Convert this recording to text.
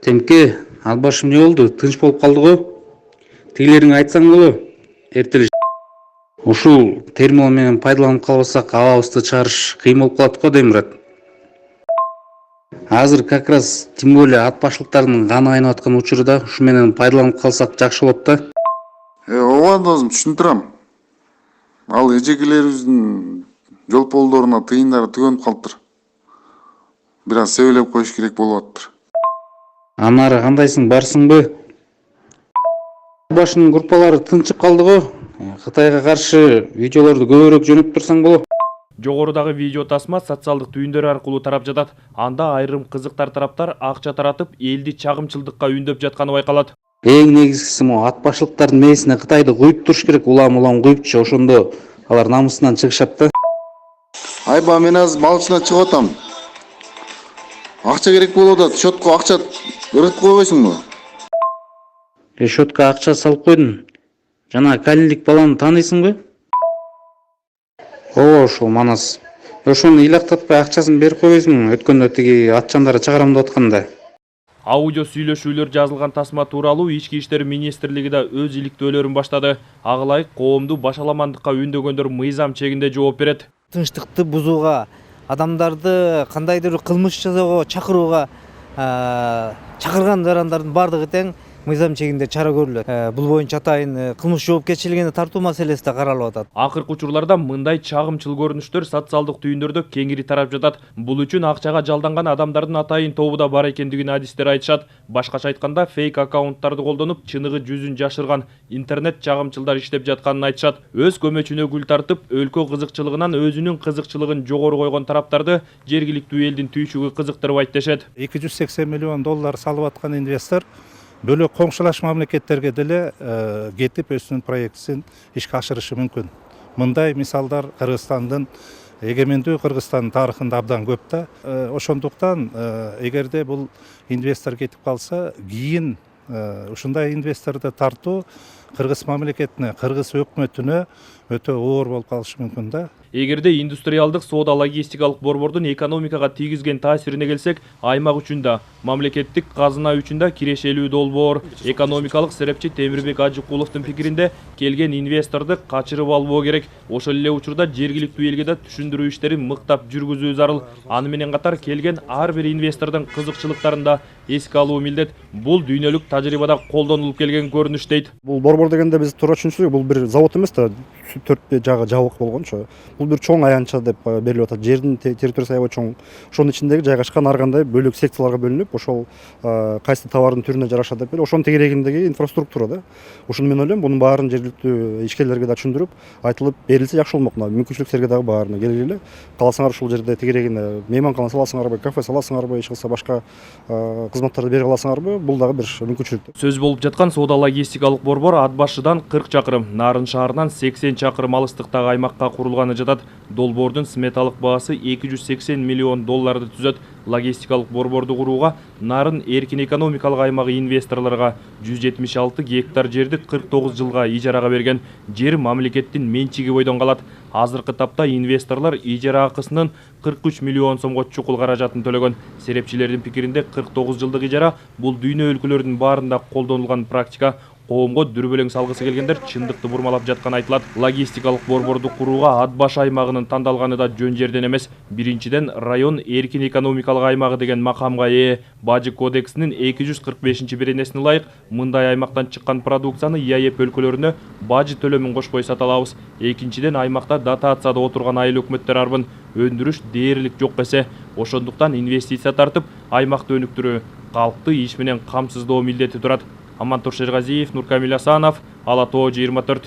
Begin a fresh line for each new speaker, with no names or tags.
Темке, албашым не болду? Тынч болуп калды го. Тигилериңе айтсаң боло. Эртелеш. Ушул терминал менен пайдаланып калбасак, абабызды чыгарыш кыйын болуп калат го дейм, брат. Азыр как раз тем более ат башлыктардын каны кайнап аткан учурда ушу менен пайдаланып калсак жакшы болот да.
Ооба досум, түшүнүп турам. Ал эжекелерибиздин жол полдоруна тыйындары түгөнүп калыптыр. Бир аз себелеп коюш керек болуп атыптыр.
Анары кандайсың, барсыңбы? Башынын группалары тынчып калды го. Кытайга каршы видеолорду көбүрөөк жөнөтүп турсаң болот.
Жогорудагы видео тасма социалдык түйүндөр аркылуу тарап жатат. Анда айрым кызыктар тараптар акча таратып, элди чагымчылдыкка үндөп жатканы байкалат.
Эң негизгиси могу ат башлыктардын мээсине Кытайды куюп туруш керек, улам куюпчу, ошондо алар намысынан чыгышат да.
Айба, мен азыр балычына чыгып атам. Акча керек болуп атат. Счетко акча ыргытып койбойсуңбу?
Счетко акча салып койдум. Жана Калиндик баланы тааныйсыңбы? Ооба, ошол Манас. Ошону ыйлактатпай акчасын берип койбойсуңбу? Өткөндө тиги атчандары чыгарам деп атканда.
Аудио сүйлөшүүлөр жазылган тасма тууралуу Ички иштер министрлиги да өз иликтөөлөрүн баштады. Ага ылайык коомду башаламандыкка үндөгөндөр мыйзам чегинде жооп берет.
Тынчтыкты бузууга, адамдарды кандайдыр кылмыш жасоого чакырууга чакырган жарандардын баардыгы тең мыйзам чегинде чара көрүлөт. Бул боюнча атайын кылмыш жоопкерчилигине тартуу маселеси да каралып атат.
Акыркы учурларда мындай чагымчыл көрүнүштөр социалдык түйүндөрдө кеңири тарап жатат. Бул үчүн акчага жалданган адамдардын атайын тобу да бар экендигин адистер айтышат. Башкача айтканда, фейк аккаунттарды колдонуп, чыныгы жүзүн жашырган интернет чагымчылдар иштеп жатканын айтышат. Өз көмөчүнө гүл тартып, өлкө кызыкчылыгынан өзүнүн кызыкчылыгын жогору койгон тараптарды жергиликтүү элдин түйшүгү кызыктырбайт дешет.
$280 миллион салып аткан инвестор бөлөк коңшулаш мамлекеттерге деле кетип өзүнүн проектисин ишке ашырышы мүмкүн. Мындай мисалдар Кыргызстандын, эгемендүү Кыргызстандын тарыхында абдан көп да. Ошондуктан эгерде бул инвестор кетип калса, кийин ушундай инвесторду тартуу Кыргыз мамлекетине, Кыргыз өкмөтүнө өтө оор болуп калышы мүмкүн да.
Эгерде индустриалдык соода логистикалык борбордун экономикага тийгизген таасирине келсек, аймак үчүн да, мамлекеттик казына үчүн да кирешелүү долбоор. Экономикалык серепчи Темирбек Ажыкуловдун пикиринде, келген инвесторду качырып албоо керек. Ошол эле учурда жергиликтүү элге да түшүндүрүү иштерин мыктап жүргүзүү зарыл. Аны менен катар келген ар бир инвестордун кызыкчылыктарын да эске алуу милдет. Бул дүйнөлүк тажрыйбада колдонулуп келген көрүнүш дейт.
Бул борбор дегенде биз туура түшүнсөк, бул бир завод эмес да, 4 жагы жабык болгончу. Бул бир чоң аянтча деп берилип атат. Жердин территориясы аябай чоң. Ошонун ичиндеги жайгашкан ар кандай бөлөк секцияларга бөлүнүп, ошол кайсы товардын түрүнө жараша деп берип, ошонун тегерегиндеги инфраструктура да. Ошону мен ойлойм, мунун баарын жергиликтүү ишкерлерге да түшүндүрүп, айтылып берилсе жакшы болмок. Мүмкүнчүлүктөргө дагы баарына келгиле. Кааласаңар ушул жерде тегерегине мейманкана саласыңарбы, кафе саласыңарбы, иш кылса башка кызматтарды бере аласыңарбы, бул дагы бир мүмкүнчүлүк.
Сөз болуп жаткан соода логистикалык борбор Ат башыдан 40 чакырым, Нарын шаарынан 80 чакырым алыстыктагы аймакка курулганы жатат. Долбоордун сметалык баасы $280 миллион түзөт. Логистикалык борборду курууга Нарын эркин экономикалык аймагы инвесторлорго 176 гектар жерди 49 жылга ижарага берген. Жер мамлекеттин менчиги бойдон калат. Азыркы тапта инвесторлор ижара акысынын 43 миллион сомго чукул каражатын төлөгөн. Серепчилердин пикиринде 49 жылдык ижара бул дүйнө өлкөлөрүнүн баарында колдонулган практика. Коомго дүрбөлөң салгысы келгендер чындыкты бурмалап жатканы айтылат. Логистикалык борборду курууга Ат баш аймагынын тандалганы да жөн жерден эмес. Биринчиден, район эркин экономикалык аймагы деген макамга ээ. Бажы кодексинин 245-беренесине ылайык мындай аймактан чыккан продукцияны ИАЭП өлкөлөрүнө бажы төлөмүн кошпой сата алабыз. Экинчиден, аймакта дотацияда отурган айыл өкмөттөр арбын, өндүрүш дээрлик жок эсе. Ошондуктан инвестиция тартып, аймакты өнүктүрүү, калкты иш менен камсыздоо милдети турат. Амантур Шергазиев, Нуркамил Асанов, Ала Тоо 24.